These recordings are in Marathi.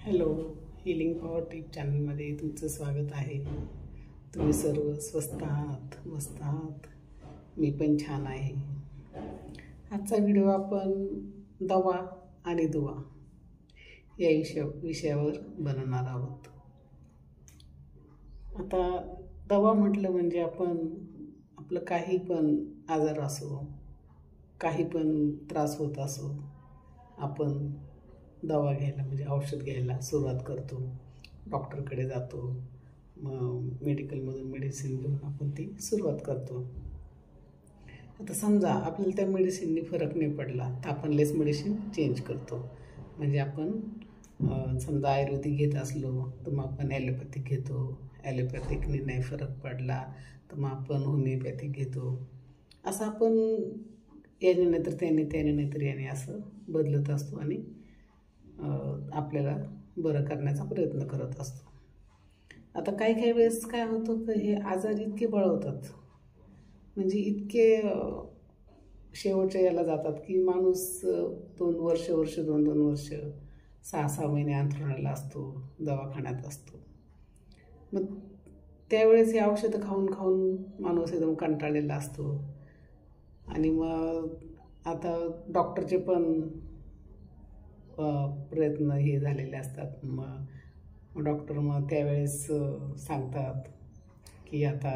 हॅलो, हिलिंग पॉवर टिप चॅनलमध्ये तुमचं स्वागत आहे. तुम्ही सर्व स्वस्त आहात, मस्त आहात. मी पण छान आहे. आजचा व्हिडिओ आपण दवा आणि दुवा या विषयावर बनवणार आहोत. आता दवा म्हटलं म्हणजे आपलं काही पण आजार असो, काही पण त्रास होत असो, आपण दवा घ्यायला म्हणजे औषध घ्यायला सुरुवात करतो. डॉक्टरकडे जातो, मग मेडिकलमधून मेडिसिन घेऊन आपण ती सुरुवात करतो. आता समजा आपल्याला त्या मेडिसिननी फरक नाही पडला तर आपण लेस मेडिसिन चेंज करतो. म्हणजे आपण समजा आयुर्वेदिक घेत असलो तर मग आपण ॲलोपॅथिक घेतो. ॲलोपॅथिकने नाही फरक पडला तर मग आपण होमिओपॅथिक घेतो. असं आपण याने नाहीतर त्याने नाहीतर याने असं बदलत असतो आणि आपल्याला बरं करण्याचा प्रयत्न करत असतो. आता काही वेळेस काय होतं की हे आजार इतके बळवतात, म्हणजे इतके शेवटच्या याला जातात की माणूस 2 वर्ष 2 वर्ष 6 महिने अंथरुणाला असतो, दवाखान्यात असतो. मग त्यावेळेस हे औषधं खाऊन खाऊन माणूस एकदम कंटाळलेला असतो. आणि मग आता डॉक्टरचे पण प्रयत्न हे झालेले असतात. मग डॉक्टर त्यावेळेस सांगतात की आता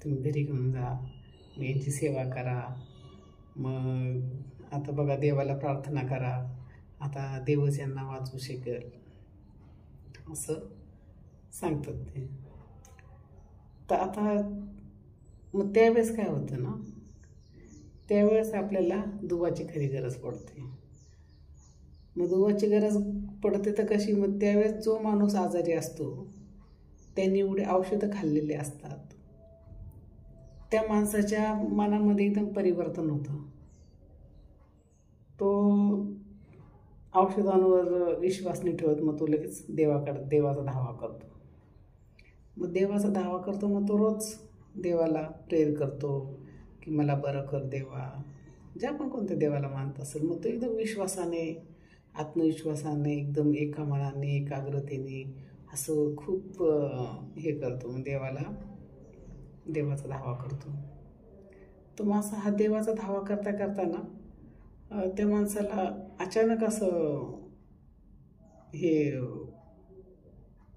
तुम्ही घरी घेऊन जा, मग यांची सेवा करा. मग आता बघा, देवाला प्रार्थना करा, आता देवच यांना वाचवू शकेल असं सांगतात ते. तर आता मग त्यावेळेस काय होतं ना, त्यावेळेस आपल्याला दुवाची खरी गरज पडते. मग दुवाची गरज पडते तर कशी, मग त्यावेळेस जो माणूस आजारी असतो त्यांनी एवढे औषधं खाल्लेले असतात, त्या माणसाच्या मनामध्ये एकदम परिवर्तन होतं. तो औषधांवर विश्वास नाही ठेवत, मग तो लगेच देवाचा धावा करतो. मग देवाचा धावा करतो, मग तो रोज देवाला प्रेयर करतो की मला बरं कर देवा. ज्या पण कोणत्या देवाला मानत असेल, मग तो एकदम विश्वासाने, आत्मविश्वासाने, एकदम एका मनाने, एकाग्रतेने असं खूप हे करतो. मग देवाचा धावा करतो. तर मग असा हा देवाचा धावा करताना त्या माणसाला अचानक असं हे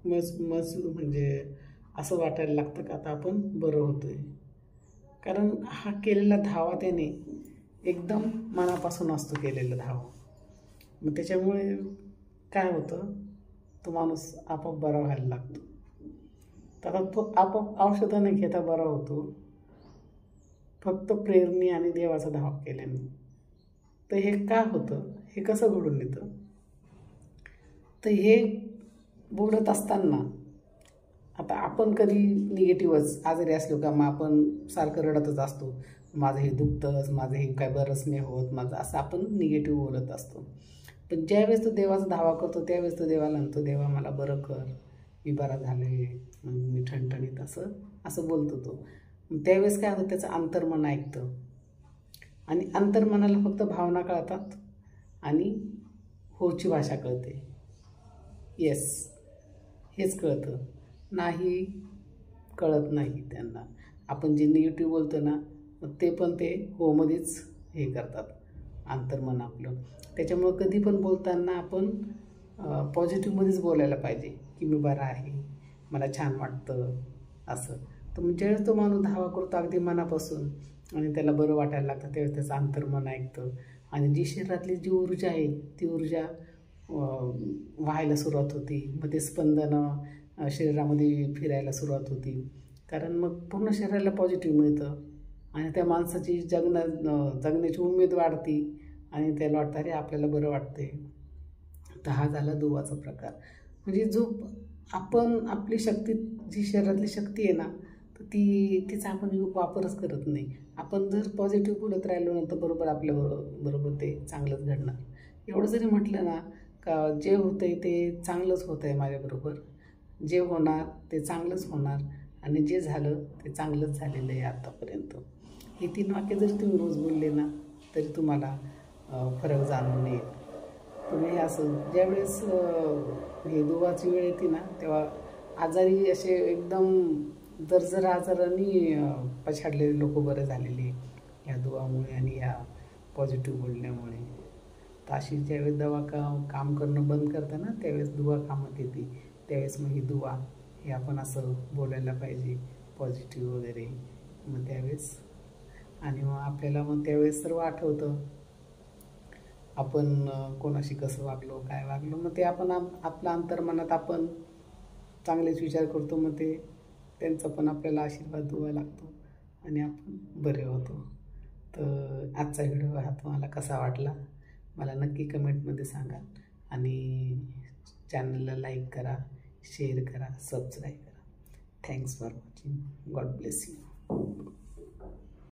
म्हणजे असं वाटायला लागतं का आता आपण बरं होतोय. कारण हा केलेला धावा त्याने एकदम मनापासून असतो केलेला धावा. मग त्याच्यामुळे काय होतं, तो माणूस आपोआप बरा व्हायला लागतो. तर आता तो आपोआप औषधं न घेता बरा होतो, फक्त प्रेरणी आणि देवाचा धावा केल्याने. तर हे काय होतं, हे कसं घडून येतं, तर हे बोलत असताना आता आपण कधी निगेटिव्हच आजारी असलो का मग आपण सारखं रडतच असतो, माझं हे दुखतंच, माझं हे काय बरंच नाही होत, माझं असं आपण निगेटिव्ह बोलत असतो. पण ज्यावेळेस तो देवाचा धावा करतो त्यावेळेस तो देवाला म्हणतो, देवा मला बरं कर, मी बरा झाले, मी ठणठणीत असं बोलतो तो. त्यावेळेस काय होतं, त्याचं अंतर्मन ऐकतं आणि अंतर्मनाला फक्त भावना कळतात आणि होची भाषा कळते. येस, हेच कळतं, नाही कळत नाही त्यांना. आपण जे निगेटिव्ह बोलतो ना, ते पण ते होमध्येच हे करतात अंतर्मन आपलं. त्याच्यामुळं कधी पण बोलताना आपण पॉझिटिव्हमध्येच बोलायला पाहिजे की मी बरा आहे, मला छान वाटतं असं. तर मग ज्यावेळेस तो माणूस धावा करतो अगदी मनापासून आणि त्याला बरं वाटायला लागतं, त्यावेळेस त्याचं अंतर्मन ऐकतं आणि जी शरीरातली जी ऊर्जा आहे ती ऊर्जा व्हायला सुरुवात होती. मग ते स्पंदनं शरीरामध्ये फिरायला सुरुवात होती. कारण मग पूर्ण शरीराला पॉझिटिव्ह मिळतं आणि त्या माणसाची जगण्याची उमेद वाढती आणि त्याला वाटतं अरे आपल्याला बरं वाटते. तर हा झाला दुवाचा प्रकार. म्हणजे जो आपण आपली शक्ती, जी शरीरातली शक्ती आहे ना, तर तिचा आपण वापरच करत नाही. आपण जर पॉझिटिव्ह बोलत राहिलो ना तर बरोबर आपल्याबरोबर ते चांगलंच घडणार. एवढं जरी म्हटलं ना का जे होतं आहे ते चांगलंच होतं आहे माझ्याबरोबर, जे होणार ते चांगलंच होणार आणि जे झालं ते चांगलंच झालेलं आहे आत्तापर्यंत. हे 3 वाक्य जर तुम्ही रोज बोलले ना तरी तुम्हाला फरक जाणून येईल. तुम्ही असं ज्यावेळेस हे दुवाची वेळ येते ना, तेव्हा आजारी असे एकदम जर्जर आजारांनी पछाडलेले लोक बरे झालेले या दुवामुळे आणि या पॉझिटिव्ह बोलण्यामुळे. तर अशी ज्यावेळेस दवा काम करणं बंद करतं ना, त्यावेळेस दुवा कामात येते. त्यावेळेस मग ही दुवा हे आपण असं बोलायला पाहिजे, पॉझिटिव्ह वगैरे. मग त्यावेळेस आणि मग आपल्याला मग त्यावेळेस सर्व आठवतं, आपण कोणाशी कसं वागलो, काय वागलो. मग ते आपण आपल्या अंतर्मनात आपण चांगलेच विचार करतो. मग ते त्यांचा पण आपल्याला आशीर्वाद दुवा लागतो आणि आपण बरे होतो. तर आजचा व्हिडिओ हा तुम्हाला कसा वाटला मला नक्की कमेंटमध्ये सांगा आणि चॅनलला लाईक करा, शेअर करा, सबस्क्राईब करा. Thanks for watching. God bless you.